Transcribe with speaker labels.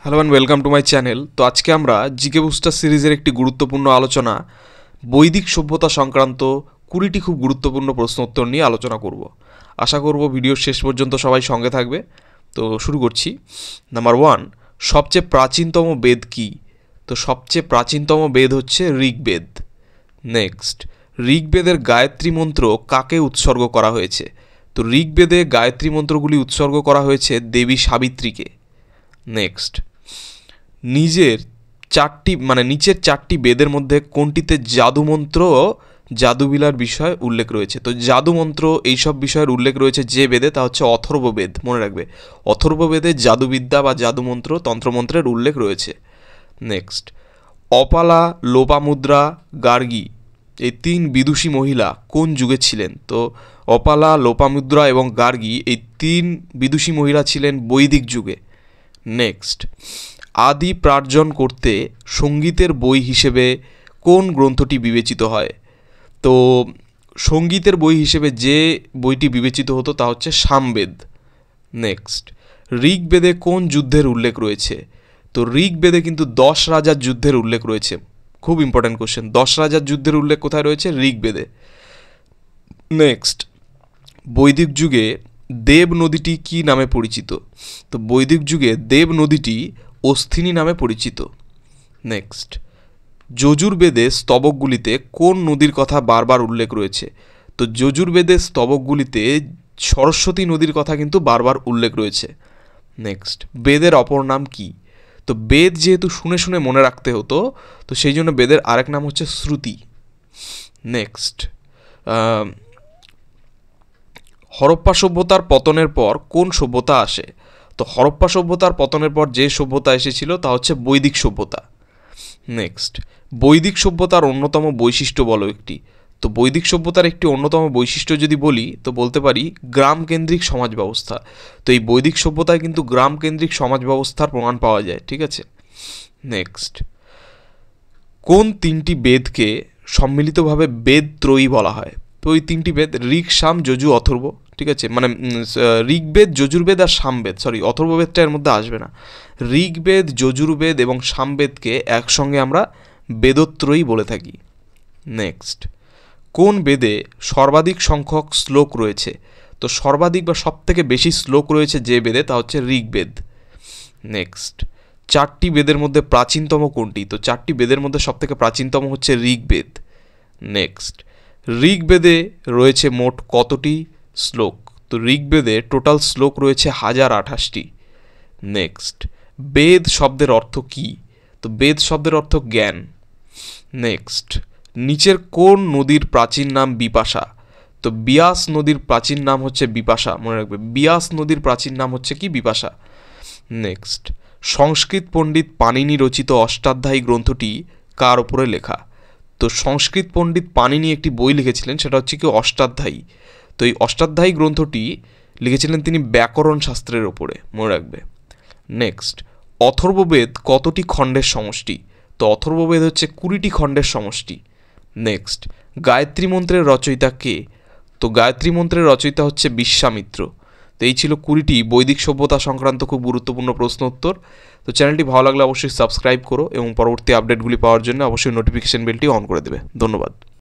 Speaker 1: Hello and welcome to my channel. তো আজকে আমরা জিকে বুস্টার সিরিজের একটি গুরুত্বপূর্ণ আলোচনা বৈদিক সভ্যতা সংক্রান্ত 20টি খুব গুরুত্বপূর্ণ প্রশ্ন উত্তর নিয়ে আলোচনা করব। আশা করব ভিডিওর শেষ পর্যন্ত সবাই সঙ্গে থাকবে। তো শুরু করছি। নাম্বার 1, সবচেয়ে প্রাচীনতম বেদ কী? তো সবচেয়ে প্রাচীনতম বেদ হচ্ছে ঋগ্বেদ। নেক্সট, ঋগ্বেদের গায়ত্রী মন্ত্র কাকে উৎসর্গ করা হয়েছে? তো ঋগ্বেদে গায়ত্রী মন্ত্রগুলি উৎসর্গ করা হয়েছে দেবী সাবিত্রীকে। নেক্সট, নিচের চারটি বেদের মধ্যে কোনটিতে জাদুমন্ত্র ও জাদুবিলার বিষয় উল্লেখ রয়েছে? তো জাদুমন্ত্র এইসব বিষয়ের উল্লেখ রয়েছে যে বেদে, তা হচ্ছে অথর্ববেদ। মনে রাখবে, অথর্ববেদে জাদুবিদ্যা বা জাদুমন্ত্র তন্ত্রমন্ত্রের উল্লেখ রয়েছে। নেক্সট, অপালা, লোপামুদ্রা, গার্গী এই 3 বিদুষী মহিলা কোন যুগে ছিলেন? তো অপালা, লোপামুদ্রা এবং গার্গী এই 3 বিদুষী মহিলা ছিলেন বৈদিক যুগে। নেক্সট, আদি প্রার্জন করতে সঙ্গীতের বই হিসেবে কোন গ্রন্থটি বিবেচিত হয়? তো সঙ্গীতের বই হিসেবে যে বইটি বিবেচিত হতো তা হচ্ছে সামবেদ। নেক্সট, ঋগ্বেদে কোন যুদ্ধের উল্লেখ রয়েছে? তো ঋগ্বেদে কিন্তু 10 রাজার যুদ্ধের উল্লেখ রয়েছে। খুব ইম্পর্ট্যান্ট কোশ্চেন, 10 রাজার যুদ্ধের উল্লেখ কোথায় রয়েছে? ঋগ্বেদে। নেক্সট, বৈদিক যুগে দেব নদীটি কী নামে পরিচিত? তো বৈদিক যুগে দেব নদীটি অস্থিনী নামে পরিচিত। নেক্সট, যজুর্বেদে স্তবকগুলিতে কোন নদীর কথা বারবার উল্লেখ রয়েছে? তো যজুর্বেদের স্তবকগুলিতে সরস্বতী নদীর কথা কিন্তু বারবার উল্লেখ রয়েছে। নেক্সট, বেদের অপর নাম কি? তো বেদ যেহেতু শুনে শুনে মনে রাখতে হতো, তো সেই জন্য বেদের আরেক নাম হচ্ছে শ্রুতি। নেক্সট, হরপ্পা সভ্যতার পতনের পর কোন সভ্যতা আসে? তো হরপ্পা সভ্যতার পতনের পর যে সভ্যতা এসেছিল তা হচ্ছে বৈদিক সভ্যতা। নেক্সট, বৈদিক সভ্যতার অন্যতম বৈশিষ্ট্য বলো একটি। তো বৈদিক সভ্যতার একটি অন্যতম বৈশিষ্ট্য যদি বলি তো বলতে পারি গ্রামকেন্দ্রিক সমাজ ব্যবস্থা। তো এই বৈদিক সভ্যতায় কিন্তু গ্রামকেন্দ্রিক সমাজ ব্যবস্থার প্রমাণ পাওয়া যায়। ঠিক আছে। নেক্সট, কোন 3টি বেদকে সম্মিলিতভাবে বেদত্রয়ী বলা হয়? তো ওই 3টি বেদ ঋক, সাম, যজু, অথর্ব। ঠিক আছে, মানে ঋগ্বেদ, যজুর্বেদ আর সামবেদ, সরি অথর্ববেদটা এর মধ্যে আসবে না। ঋগ্বেদ, যজুর্বেদ এবং সামবেদকে একসঙ্গে আমরা বেদত্রয়ী বলে থাকি। নেক্সট, কোন বেদে সর্বাধিক সংখ্যক শ্লোক রয়েছে? তো সর্বাধিক বা সবথেকে বেশি শ্লোক রয়েছে যে বেদে তা হচ্ছে ঋগ্বেদ। নেক্সট, 4টি বেদের মধ্যে প্রাচীনতম কোনটি? তো 4টি বেদের মধ্যে সবথেকে প্রাচীনতম হচ্ছে ঋগ্বেদ। নেক্সট, ঋগ্বেদে রয়েছে মোট কতটি শ্লোক? তো ঋগ্বেদে টোটাল শ্লোক রয়েছে 1028টি। নেক্সট, বেদ শব্দের অর্থ কী? তো বেদ শব্দের অর্থ জ্ঞান। নেক্সট, নিচের কোন নদীর প্রাচীন নাম বিপাশা? তো বিয়াস নদীর প্রাচীন নাম হচ্ছে বিপাশা। মনে রাখবে, বিয়াস নদীর প্রাচীন নাম হচ্ছে কি? বিপাশা। নেক্সট, সংস্কৃত পণ্ডিত পাণিনি রচিত অষ্টাধ্যায়ী গ্রন্থটি কার ওপরে লেখা? তো সংস্কৃত পণ্ডিত পাণিনি একটি বই লিখেছিলেন, সেটা হচ্ছে কি অষ্টাধ্যায়ী। তো এই অষ্টাধ্যায়ী গ্রন্থটি লিখেছিলেন তিনি ব্যাকরণ শাস্ত্রের ওপরে। মনে রাখবে। নেক্সট, অথর্ববেদ কতটি খণ্ডের সমষ্টি? তো অথর্ববেদ হচ্ছে 20টি খণ্ডের সমষ্টি। নেক্সট, গায়ত্রী মন্ত্রের রচয়িতা কে? তো গায়ত্রী মন্ত্রের রচয়িতা হচ্ছে বিশ্বামিত্র। তো এই ছিল 20টি বৈদিক সভ্যতা সংক্রান্ত খুব গুরুত্বপূর্ণ প্রশ্ন উত্তর। তো চ্যানেলটি ভালো লাগলে অবশ্যই সাবস্ক্রাইব করো এবং পরবর্তী আপডেটগুলি পাওয়ার জন্য অবশ্যই নোটিফিকেশন বেলটি অন করে দেবে। ধন্যবাদ।